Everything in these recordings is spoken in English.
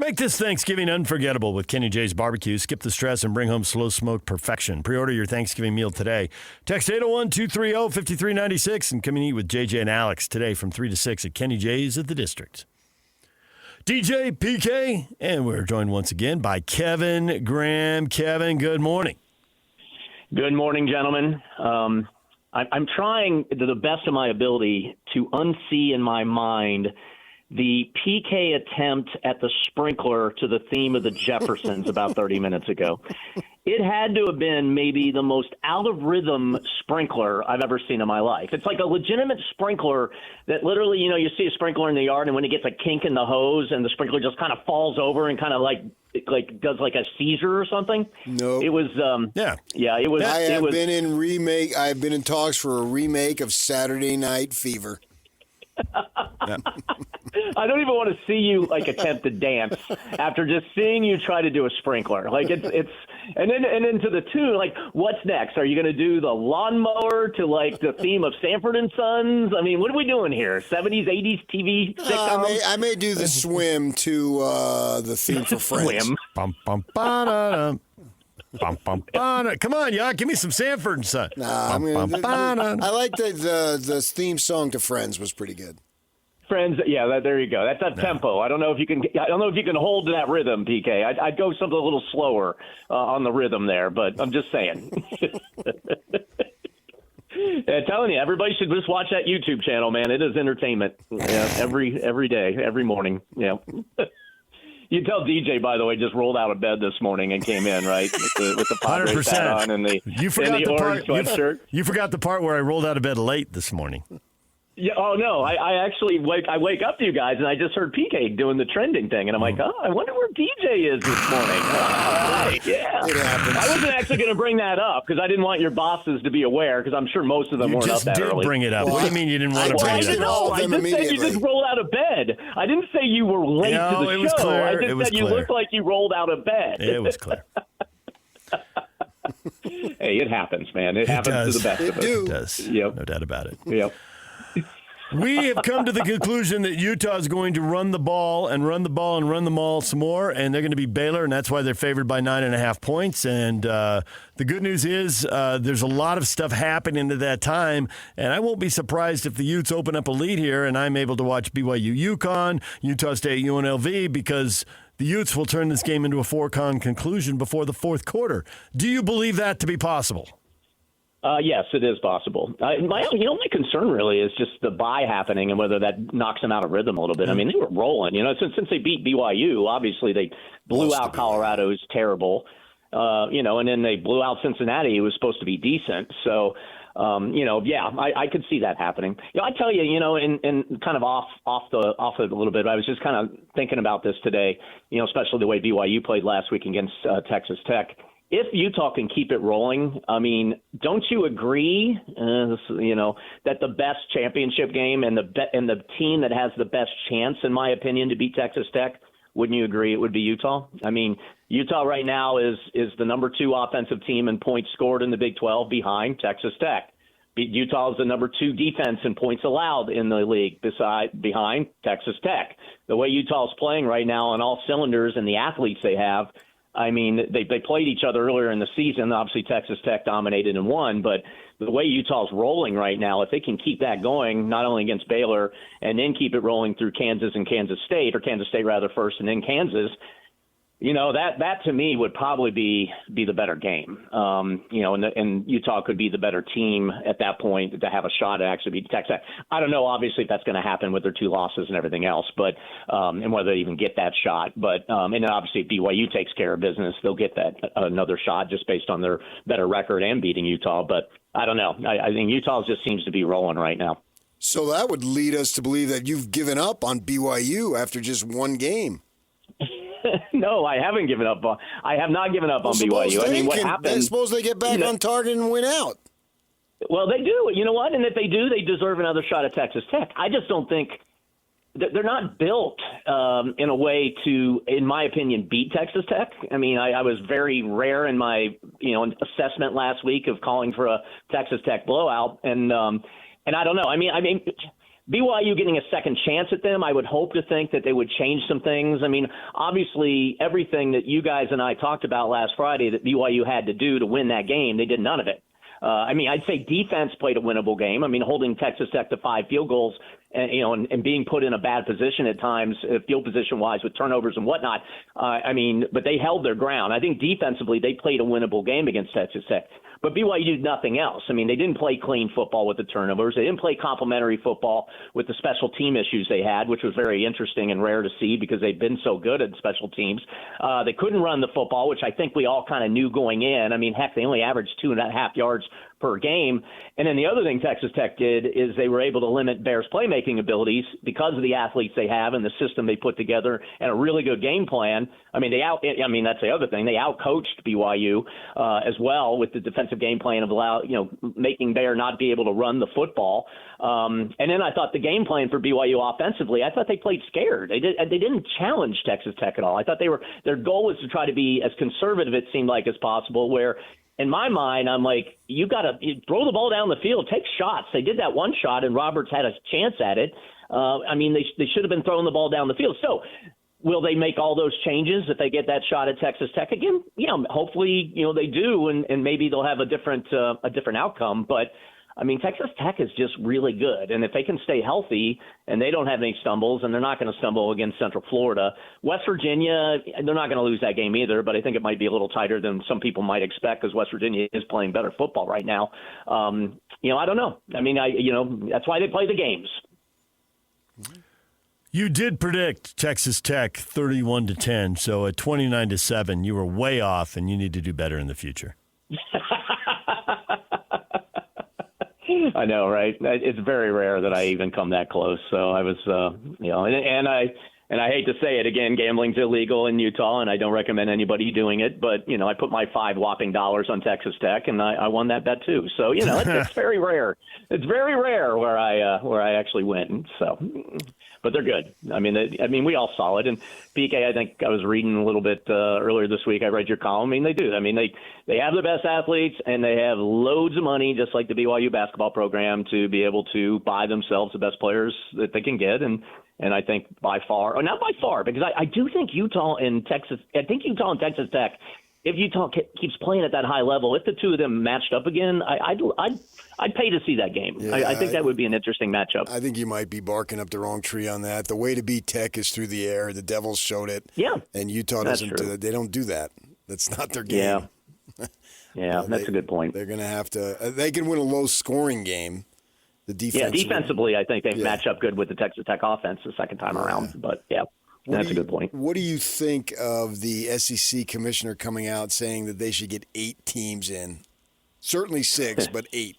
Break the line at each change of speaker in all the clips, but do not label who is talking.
Make this Thanksgiving unforgettable with Kenny J's Barbecue. Skip the stress and bring home slow smoked perfection. Pre-order your Thanksgiving meal today. Text 801-230-5396 and come and eat with JJ and Alex today from 3 to 6 at Kenny J's at the District. DJ, PK, and we're joined once again by Kevin Graham. Kevin, good morning.
Good morning, gentlemen. I'm trying to the best of my ability to unsee in my mind the PK attempt at the sprinkler to the theme of the Jeffersons about 30 minutes ago. It had to have been maybe the most out-of-rhythm sprinkler I've ever seen in my life. It's like a legitimate sprinkler that literally, you see a sprinkler in the yard, and when it gets a kink in the hose and the sprinkler just kind of falls over and kind of like does like a seizure or something.
No,
it was it was.
I've been in talks for a remake of Saturday Night Fever.
Yeah. I don't even want to see you attempt to dance after just seeing you try to do a sprinkler. It's and then to the tune, what's next? Are you going to do the lawnmower to the theme of Sanford and Sons? I mean, what are we doing here? 70s, 80s TV sitcom?
I may do the swim to the theme for Friends.
Swim.
Bum, bum, ba-da-da. Bum, bum, ba-da. Come on, y'all, give me some Sanford and Son.
I like the theme song to Friends was pretty good.
Friends, yeah, there you go. That's up tempo. I don't know if you can hold to that rhythm, PK. I'd go something a little slower on the rhythm there, but I'm just saying. I'm telling you, everybody should just watch that YouTube channel, man. It is entertainment. Yeah, every day, every morning. Yeah. You tell DJ, by the way, just rolled out of bed this morning and came in, right? With the Padres hat on and the orange sweatshirt.
You forgot the part where I rolled out of bed late this morning.
Yeah. Oh no. I actually wake up to you guys and I just heard PK doing the trending thing and I'm like, I wonder where DJ is this morning. Yeah.
It happens.
I wasn't actually going to bring that up because I didn't want your bosses to be aware because I'm sure most of them weren't up that early.
You just did bring it up. What do you mean you didn't want to bring it up?
I just said you just rolled out of bed. I didn't say you were late to the show.
Was clear.
I just said you looked like you rolled out of bed.
It was clear.
Hey, it happens, man. It happens to the best of us.
It does.
Yep.
No doubt about it.
Yep.
We have come to the conclusion that Utah is going to run the ball and run the ball and run the ball some more, and they're going to be Baylor, and that's why they're favored by 9.5 points. And the good news is there's a lot of stuff happening at that time, and I won't be surprised if the Utes open up a lead here and I'm able to watch BYU UConn, Utah State UNLV, because the Utes will turn this game into a four-con conclusion before the fourth quarter. Do you believe that to be possible?
Yes, it is possible. My only concern really is just the bye happening and whether that knocks them out of rhythm a little bit. I mean, they were rolling. Since they beat BYU, obviously they blew out Colorado, who's terrible. And then they blew out Cincinnati, who was supposed to be decent. So, I could see that happening. I tell you, and kind of off it a little bit. I was just kind of thinking about this today. Especially the way BYU played last week against Texas Tech. If Utah can keep it rolling, I mean, don't you agree, that the best championship game and the team that has the best chance, in my opinion, to beat Texas Tech, wouldn't you agree it would be Utah? I mean, Utah right now is the number 2 offensive team in points scored in the Big 12 behind Texas Tech. Utah is the number 2 defense in points allowed in the league behind Texas Tech. The way Utah's playing right now on all cylinders and the athletes they have, I mean, they played each other earlier in the season. Obviously, Texas Tech dominated and won. But the way Utah's rolling right now, if they can keep that going, not only against Baylor, and then keep it rolling through Kansas and Kansas State, or Kansas State rather first and then Kansas, that to me would probably be the better game. And Utah could be the better team at that point to have a shot at actually beat Texas. I don't know, obviously, if that's going to happen with their 2 losses and everything else, but and whether they even get that shot. But and then obviously if BYU takes care of business, they'll get that another shot just based on their better record and beating Utah. But I don't know. I think Utah just seems to be rolling right now.
So that would lead us to believe that you've given up on BYU after just one game.
No, I haven't given up. I have not given up on BYU. I mean, what happened?
Suppose they get back on target and win out.
Well, they do. You know what? And if they do, they deserve another shot at Texas Tech. I just don't think they're not built in a way to, in my opinion, beat Texas Tech. I mean, I was very rare in my assessment last week of calling for a Texas Tech blowout, and I don't know. I mean. BYU getting a second chance at them, I would hope to think that they would change some things. I mean, obviously, everything that you guys and I talked about last Friday that BYU had to do to win that game, they did none of it. I mean, I'd say defense played a winnable game. I mean, holding Texas Tech to 5 field goals and being put in a bad position at times, field position-wise with turnovers and whatnot. But they held their ground. I think defensively they played a winnable game against Texas Tech. But BYU did nothing else. I mean, they didn't play clean football with the turnovers. They didn't play complementary football with the special team issues they had, which was very interesting and rare to see because they've been so good at special teams. They couldn't run the football, which I think we all kind of knew going in. I mean, heck, they only averaged 2.5 yards per game. And then the other thing Texas Tech did is they were able to limit Bears' playmaking abilities because of the athletes they have and the system they put together and a really good game plan. I mean, that's the other thing. They outcoached BYU as well with the defensive game plan of making Bear not be able to run the football. And then I thought the game plan for BYU offensively, I thought they played scared. They didn't challenge Texas Tech at all. I thought their goal was to try to be as conservative, it seemed like, as possible, where in my mind, I'm like, you throw the ball down the field, take shots. They did that one shot, and Roberts had a chance at it. They should have been throwing the ball down the field. So will they make all those changes if they get that shot at Texas Tech again? Yeah, hopefully, they do, and maybe they'll have a different outcome. But I mean, Texas Tech is just really good. And if they can stay healthy and they don't have any stumbles, and they're not going to stumble against Central Florida, West Virginia, they're not going to lose that game either, but I think it might be a little tighter than some people might expect because West Virginia is playing better football right now. I don't know. I mean, that's why they play the games.
You did predict Texas Tech 31-10, so at 29-7, you were way off, and you need to do better in the future.
I know, right? It's very rare that I even come that close. So I was, and I hate to say it again, gambling's illegal in Utah, and I don't recommend anybody doing it. But I put my $5 whopping on Texas Tech, and I won that bet too. So it's very rare. It's very rare where I actually win. So, but they're good. I mean, we all saw it. And PK, I think I was reading a little bit earlier this week. I read your column. I mean, they do. I mean, they have the best athletes, and they have loads of money, just like the BYU basketball program, to be able to buy themselves the best players that they can get. And I think not by far, because I do think Utah and Texas Tech, if Utah keeps playing at that high level, if the two of them matched up again, I'd pay to see that game. Yeah, I think that would be an interesting matchup.
I think you might be barking up the wrong tree on that. The way to beat Tech is through the air. The Devils showed it.
Yeah.
And Utah doesn't do that. They don't do that. That's not their game.
Yeah, that's a good point.
They're going to have to they can win a low-scoring game.
Defensively, I think they match up good with the Texas Tech offense the second time around. But, that's a good point.
What do you think of the SEC commissioner coming out saying that they should get 8 teams in? Certainly 6, but 8.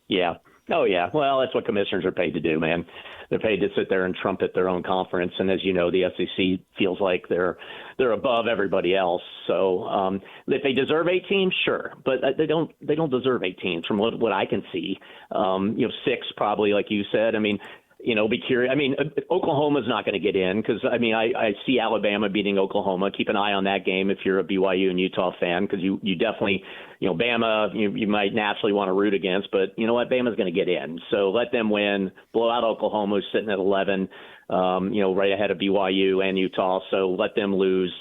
Yeah. Oh, yeah. Well, that's what commissioners are paid to do, man. They're paid to sit there and trumpet their own conference. And as you know, the SEC feels like they're above everybody else. So if they deserve 8 teams, sure. But they don't deserve 8 teams from what I can see. 6 probably, like you said. I mean, be curious. I mean, Oklahoma's not going to get in because, I see Alabama beating Oklahoma. Keep an eye on that game if you're a BYU and Utah fan because you definitely, Bama, you might naturally want to root against. But you know what? Bama's going to get in. So let them win. Blow out Oklahoma, who's sitting at 11, right ahead of BYU and Utah. So let them lose.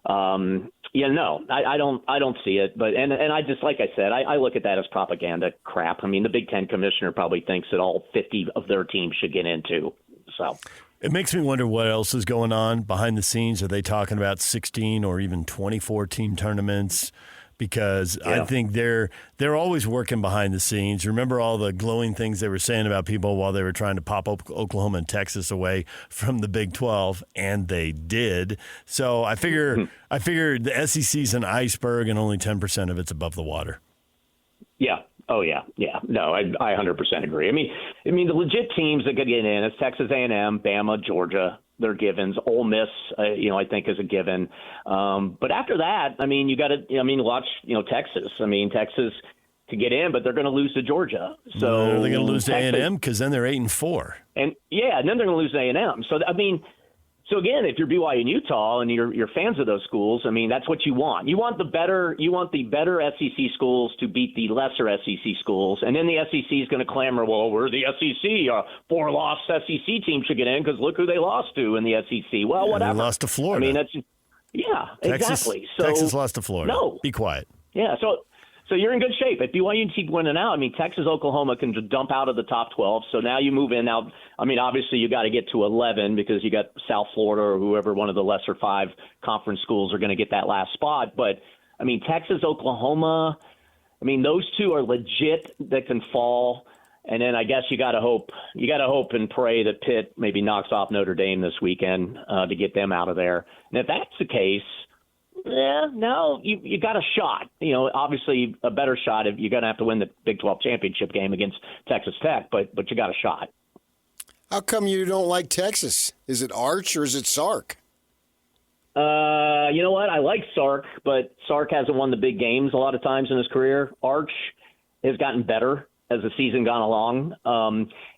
I don't see it. But and I just, like I said, I look at that as propaganda crap. I mean, the Big Ten commissioner probably thinks that all 50 of their teams should get into. So
it makes me wonder what else is going on behind the scenes. Are they talking about 16 or even 24 team tournaments? Because I think they're always working behind the scenes. Remember all the glowing things they were saying about people while they were trying to pop Oklahoma and Texas away from the Big 12, and they did. So I figure the SEC's an iceberg, and only 10% of it's above the water. Yeah.
Oh, yeah. Yeah. No, I 100% agree. I mean, the legit teams that could get in is Texas A&M, Bama, Georgia. They're givens. Ole Miss, I think is a given. But after that, you got to, watch, Texas. Texas to get in, but they're going to lose to Georgia. So
they're going to lose to A&M because then they're 8-4.
And then they're going to lose to A&M. So So again, if you're BYU and Utah and you're fans of those schools, I mean, that's what you want. You want the better SEC schools to beat the lesser SEC schools, and then the SEC is going to clamor, well, we're the SEC. 4-loss SEC team should get in because look who they lost to in the SEC. Well, whatever.
They lost to Florida.
I mean, exactly. So
Texas lost to Florida.
No,
be quiet.
Yeah, so you're in good shape. If BYU keep winning out, I mean, Texas, Oklahoma can dump out of the top 12. So now you move in. Now, I mean, obviously you got to get to 11 because you got South Florida or whoever, one of the lesser 5 conference schools are going to get that last spot. But, I mean, Texas, Oklahoma, I mean, those 2 are legit that can fall. And then I guess you got to hope and pray that Pitt maybe knocks off Notre Dame this weekend to get them out of there. And if that's the case, no, you got a shot. You know, obviously a better shot if you're going to have to win the Big 12 championship game against Texas Tech, but you got a shot.
How come you don't like Texas? Is it Arch or is it Sark?
You know what? I like Sark, but Sark hasn't won the big games a lot of times in his career. Arch has gotten better as the season gone along.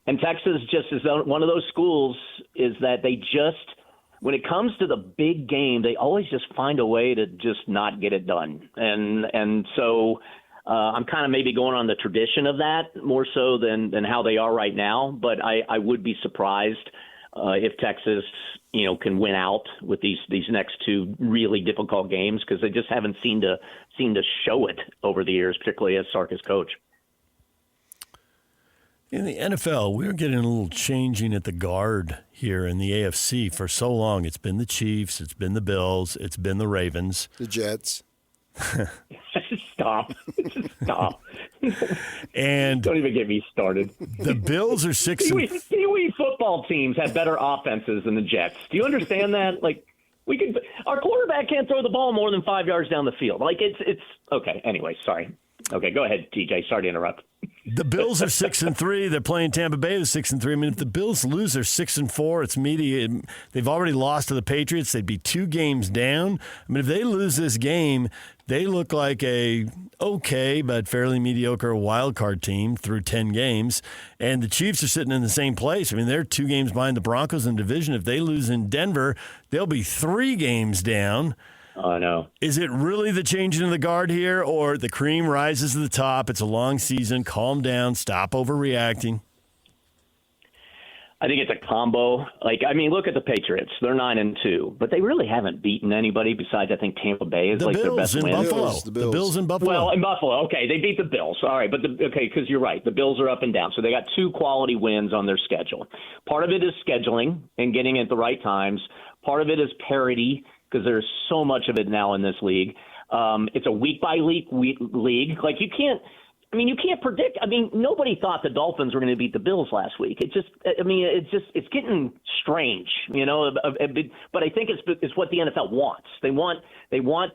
And Texas just is one of those schools is that they just – when it comes to the big game, they always just find a way to just not get it done. And so I'm kind of maybe going on the tradition of that more so than how they are right now. But I would be surprised if Texas, you know, can win out with these next 2 really difficult games because they just haven't seemed to show it over the years, particularly as Sark as coach.
In the NFL, we're getting a little changing at the guard here in the AFC. For so long, it's been the Chiefs, it's been the Bills, it's been the Ravens.
The Jets.
Stop.
And
don't even get me started.
The Bills are 6
Pee-wee football teams have better offenses than the Jets. Do you understand that? Like, our quarterback can't throw the ball more than 5 yards down the field. Like, it's okay. Anyway, sorry. Okay, go ahead, TJ. Sorry to interrupt.
The Bills are 6-3. They're playing Tampa Bay. They're 6-3. I mean, if the Bills lose, they're 6-4. It's media. They've already lost to the Patriots. They'd be 2 games down. I mean, if they lose this game, they look like a okay but fairly mediocre wild card team through 10 games. And the Chiefs are sitting in the same place. I mean, they're 2 games behind the Broncos in division. If they lose in Denver, they'll be 3 games down.
Oh, no.
Is it really the changing of the guard here, or the cream rises to the top? It's a long season. Calm down. Stop overreacting.
I think it's a combo. Like, I mean, look at the Patriots. They're 9-2, but they really haven't beaten anybody besides, I think, Tampa Bay is
the
like
Bills
their best
in
win.
Buffalo.
The
Bills in Buffalo.
Well, in Buffalo, okay, they beat the Bills. All right, but because you're right, the Bills are up and down, so they got 2 quality wins on their schedule. Part of it is scheduling and getting it at the right times. Part of it is parity, because there's so much of it now in this league. It's a week-by-week league. Like, you can't predict. I mean, nobody thought the Dolphins were going to beat the Bills last week. It's getting strange, you know. But I think it's what the NFL wants. They want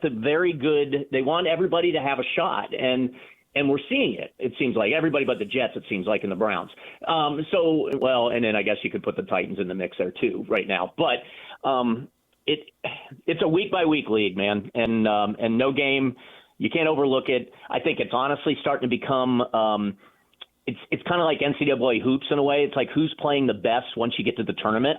the very good. They want everybody to have a shot, and we're seeing it. It seems like everybody but the Jets. It seems like in the Browns. And then I guess you could put the Titans in the mix there too right now. But it's a week-by-week league, man, and no game. You can't overlook it. I think it's honestly starting to become it's kind of like NCAA hoops in a way. It's like who's playing the best once you get to the tournament,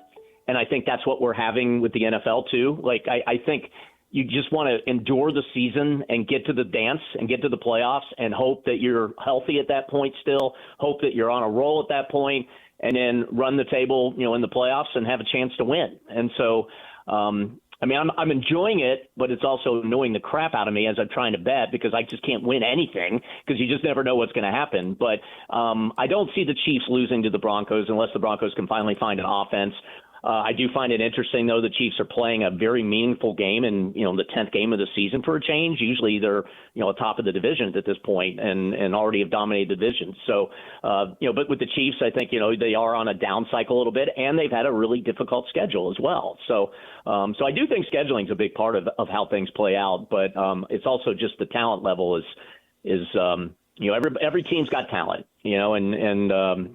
and I think that's what we're having with the NFL too. Like I think you just want to endure the season and get to the dance and get to the playoffs and hope that you're healthy at that point still, hope that you're on a roll at that point, and then run the table, you know, in the playoffs and have a chance to win. And so I mean, I'm enjoying it, but it's also annoying the crap out of me as I'm trying to bet because I just can't win anything because you just never know what's going to happen. But I don't see the Chiefs losing to the Broncos unless the Broncos can finally find an offense. I do find it interesting, though, the Chiefs are playing a very meaningful game in, you know, the 10th game of the season for a change. Usually they're, you know, atop of the divisions at this point and already have dominated the division. So, you know, but with the Chiefs, I think, you know, they are on a down cycle a little bit, and they've had a really difficult schedule as well. So I do think scheduling is a big part of how things play out, but it's also just the talent level is you know, every team's got talent, you know, and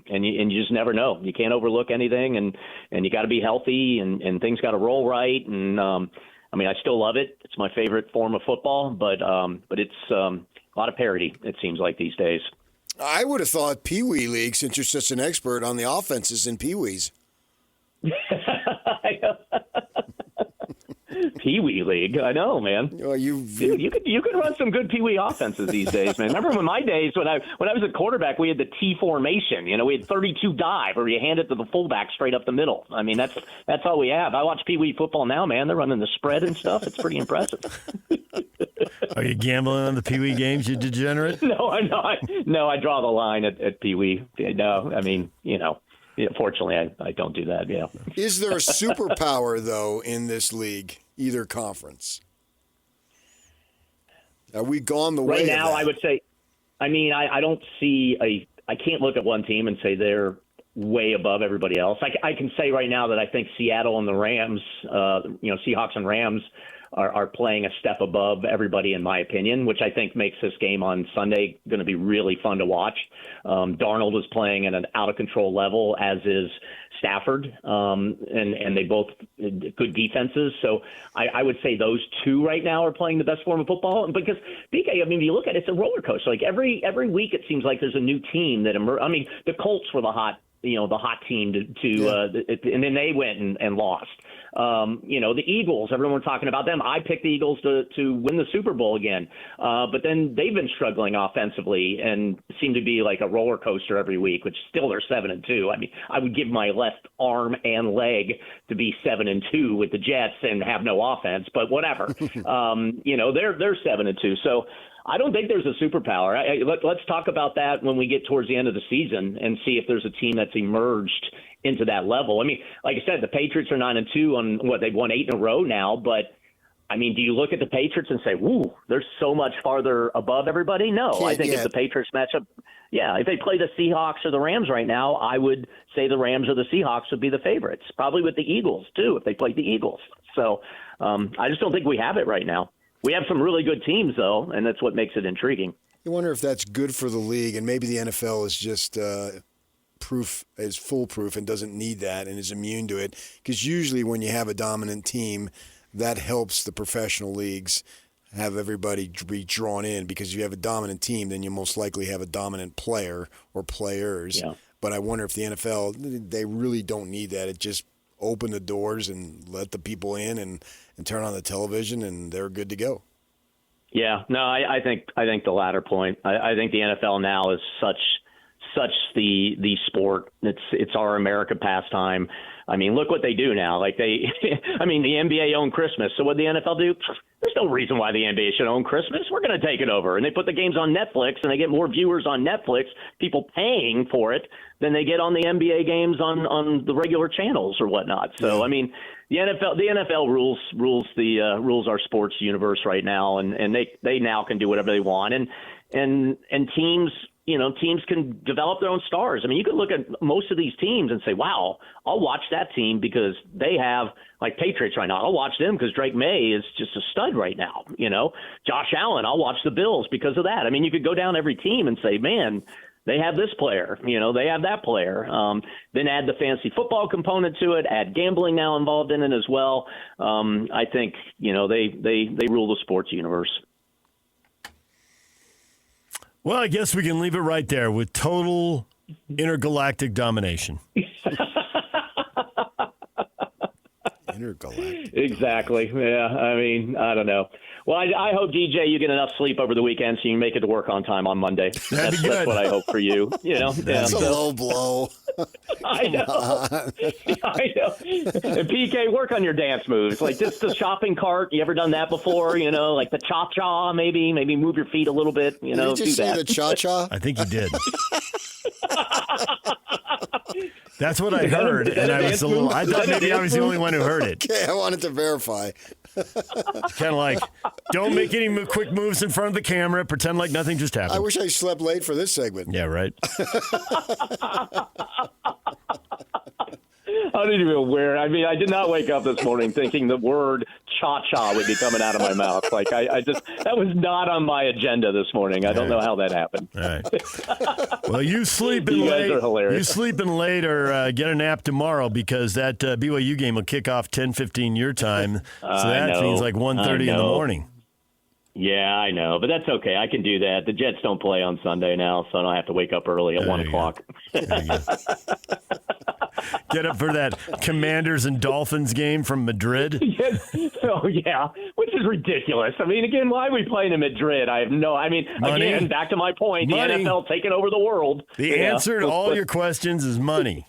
you just never know. You can't overlook anything, and you got to be healthy, and things got to roll right. And I mean, I still love it. It's my favorite form of football, but it's a lot of parity. It seems like these days.
I would have thought Pee Wee League, since you're such an expert on the offenses in Pee Wees.
Pee Wee League. I know, man.
Well,
Dude, you could run some good Pee Wee offenses these days, man. Remember in my days when I was a quarterback, we had the T formation. We had 32 dive, where you hand it to the fullback straight up the middle. I mean, that's all we have. I watch Pee Wee football now, man. They're running the spread and stuff. It's pretty impressive.
Are you gambling on the Pee Wee games, you degenerate?
No, I'm not. No, I draw the line at Pee Wee. No, I mean, fortunately, I don't do that. Yeah.
Is there a superpower though in this league, either conference? Are we gone the way
right now?
of that?
I would say. I mean, I don't see I can't look at one team and say they're way above everybody else. I can say right now that I think Seattle and the Rams, Seahawks and Rams, are playing a step above everybody, in my opinion, which I think makes this game on Sunday going to be really fun to watch. Darnold is playing at an out-of-control level, as is Stafford, and they both good defenses. So I would say those two right now are playing the best form of football. Because, BK, I mean, if you look at it, it's a roller coaster. Like every week it seems like there's a new team that emerges. I mean, the Colts were the hot team and then they went and lost. The Eagles, everyone was talking about them. I picked the Eagles to win the Super Bowl again. But then they've been struggling offensively and seem to be like a roller coaster every week, which still they're 7-2. I mean, I would give my left arm and leg to be 7-2 with the Jets and have no offense, but whatever. They're 7-2. So I don't think there's a superpower. Let's talk about that when we get towards the end of the season and see if there's a team that's emerged into that level. I mean, like I said, the Patriots are 9-2 on they've won 8 in a row now. But I mean, do you look at the Patriots and say, "Woo, they're so much farther above everybody"? No, I think if the Patriots match up, if they play the Seahawks or the Rams right now, I would say the Rams or the Seahawks would be the favorites. Probably with the Eagles too, if they played the Eagles. So I just don't think we have it right now. We have some really good teams, though, and that's what makes it intriguing.
You wonder if that's good for the league, and maybe the NFL is just foolproof and doesn't need that and is immune to it. Because usually when you have a dominant team, that helps the professional leagues have everybody be drawn in. Because if you have a dominant team, then you most likely have a dominant player or players. Yeah. But I wonder if the NFL, they really don't need that. It just open the doors and let the people in and turn on the television, and they're good to go.
Yeah, no, I think the latter point. I think the NFL now is such the sport. It's our America pastime. I mean, look what they do now. Like the NBA owned Christmas. So what the NFL do? There's no reason why the NBA should own Christmas. We're going to take it over. And they put the games on Netflix, and they get more viewers on Netflix, people paying for it, than they get on the NBA games on the regular channels or whatnot. So, I mean, the NFL rules our sports universe right now, and they now can do whatever they want. And teams can develop their own stars. I mean, you can look at most of these teams and say, wow, I'll watch that team because they have, like Patriots right now, I'll watch them because Drake May is just a stud right now. Josh Allen, I'll watch the Bills because of that. I mean, you could go down every team and say, man, they have this player, they have that player. Then add the fantasy football component to it, add gambling now involved in it as well. I think, they rule the sports universe.
Well, I guess we can leave it right there with total intergalactic domination.
Intergalactic.
Exactly. Yeah. I mean, I don't know. Well, I hope, DJ, you get enough sleep over the weekend so you can make it to work on time on Monday. That's what I hope for you.
That's a low blow.
I know. I know. And PK, work on your dance moves. Like just the shopping cart. You ever done that before? Like the cha-cha, maybe move your feet a little bit.
Did you just say the cha-cha?
I think you did. That's what I heard, and I thought maybe I was the only one who heard it.
Okay, I wanted to verify.
Kind of like, don't make any quick moves in front of the camera. Pretend like nothing just happened.
I wish I slept late for this segment.
Yeah, right.
I don't even wear. I mean, I did not wake up this morning thinking the word cha-cha would be coming out of my mouth. Like that was not on my agenda this morning. I don't know how that happened.
All right. Well, you sleeping
you
late.
Guys are hilarious.
You sleeping late or get a nap tomorrow because that BYU game will kick off 10:15 your time. So that means like 1:30 in the morning.
Yeah, I know, but that's okay. I can do that. The Jets don't play on Sunday now, so I don't have to wake up early at 1 o'clock.
Get up for that Commanders and Dolphins game from Madrid.
Yes. Oh, yeah, which is ridiculous. I mean, again, why are we playing in Madrid?
Money.
Again, back to my point,
Money.
the NFL taking over the world.
The answer to all your questions is money.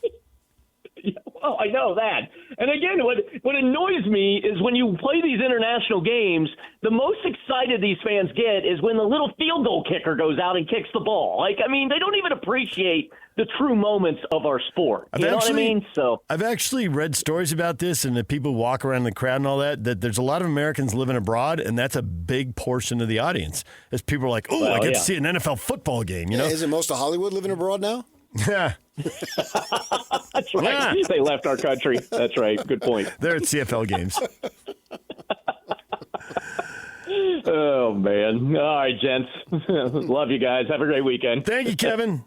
Well, I know that. And again, what annoys me is when you play these international games, the most excited these fans get is when the little field goal kicker goes out and kicks the ball. Like, I mean, they don't even appreciate the true moments of our sport. You know what I mean? So
I've actually read stories about this and that people walk around in the crowd and all that there's a lot of Americans living abroad, and that's a big portion of the audience. As people are like, I get to see an NFL football game, you know?
Isn't most of Hollywood living abroad now?
Yeah.
that's right. Yeah. They left our country. That's right. Good point.
They're at CFL games.
Oh, man. All right, gents. Love you guys. Have a great weekend.
Thank you, Kevin.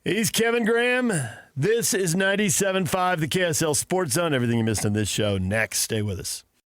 He's Kevin Graham. This is 97.5, the KSL Sports Zone. Everything you missed on this show next. Stay with us.